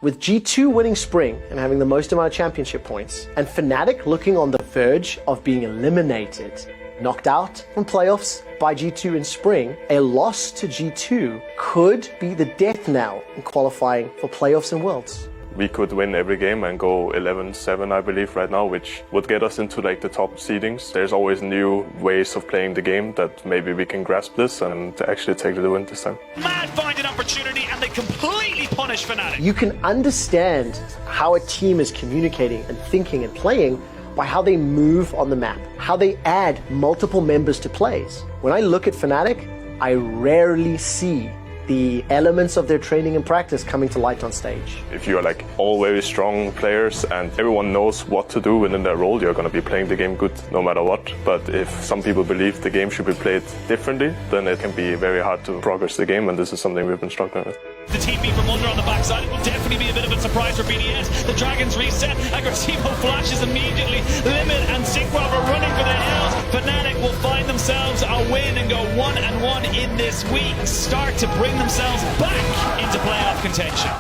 With G2 winning Spring and having the most amount of championship points, and Fnatic looking on the verge of being eliminated, knocked out from playoffs by G2 in Spring, a loss to G2 could be the death knell in qualifying for playoffs and Worlds. We could win every game and go 11-7, I believe, right now, which would get us into like the top seedings. There's always new ways of playing the game that maybe we can grasp this and actually take the win this time. Mad find an opportunity and they completely punish Fnatic. You can understand how a team is communicating and thinking and playing by how they move on the map, how they add multiple members to plays. When I look at Fnatic, I rarely see the elements of their training and practice coming to light on stage. If you are like all very strong players and everyone knows what to do within their role, you're going to be playing the game good no matter what. But if some people believe the game should be played differently, then it can be very hard to progress the game, and this is something we've been struggling with. The TP from under on the backside, it will definitely be a bit of a surprise for BDS. The Dragons reset, Aggressivo flashes immediately, Limit and Sigwell are running for the hills. Fnatic will find themselves a win and go 1-1 in this week, start to bring themselves back into playoff contention.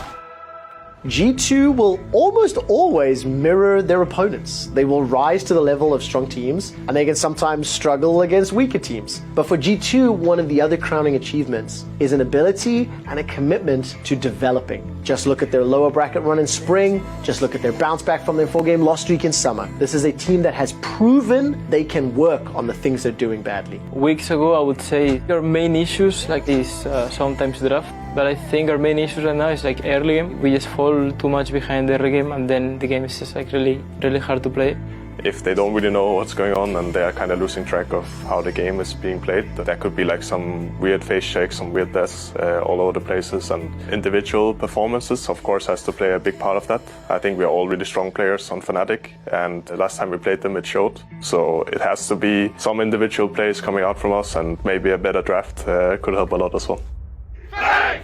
G2 will almost always mirror their opponents. They will rise to the level of strong teams, and they can sometimes struggle against weaker teams. But for G2, one of the other crowning achievements is an ability and a commitment to developing. Just look at their lower bracket run in Spring, just look at their bounce back from their 4-game loss streak in Summer. This is a team that has proven they can work on the things they're doing badly. Weeks ago, I would say our main issues like is sometimes draft. But I think our main issue right now is like early game. We just fall too much behind the early game, and then the game is just like really hard to play. If they don't really know what's going on and they are kind of losing track of how the game is being played, that could be like some weird face shakes, some weird deaths all over the places, and individual performances of course has to play a big part of that. I think we are all really strong players on Fnatic, and the last time we played them it showed. So it has to be some individual plays coming out from us, and maybe a better draft could help a lot as well.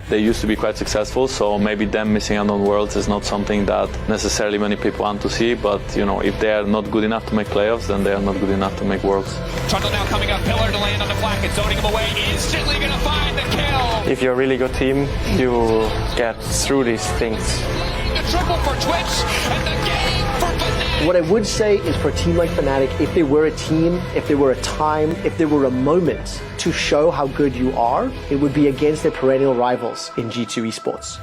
They used to be quite successful, so maybe them missing out on Worlds is not something that necessarily many people want to see, but you know, if they are not good enough to make playoffs, then they are not good enough to make Worlds. Trundle now coming up, Pillar to land on the flank and zoning him away, instantly gonna find the kill! If you're a really good team, you get through these things. The triple for Twitch, and the game for Fnatic! What I would say is for a team like Fnatic, if they were a team, if there were a time, if there were a moment to show how good you are, it would be against their perennial rivals in G2 esports.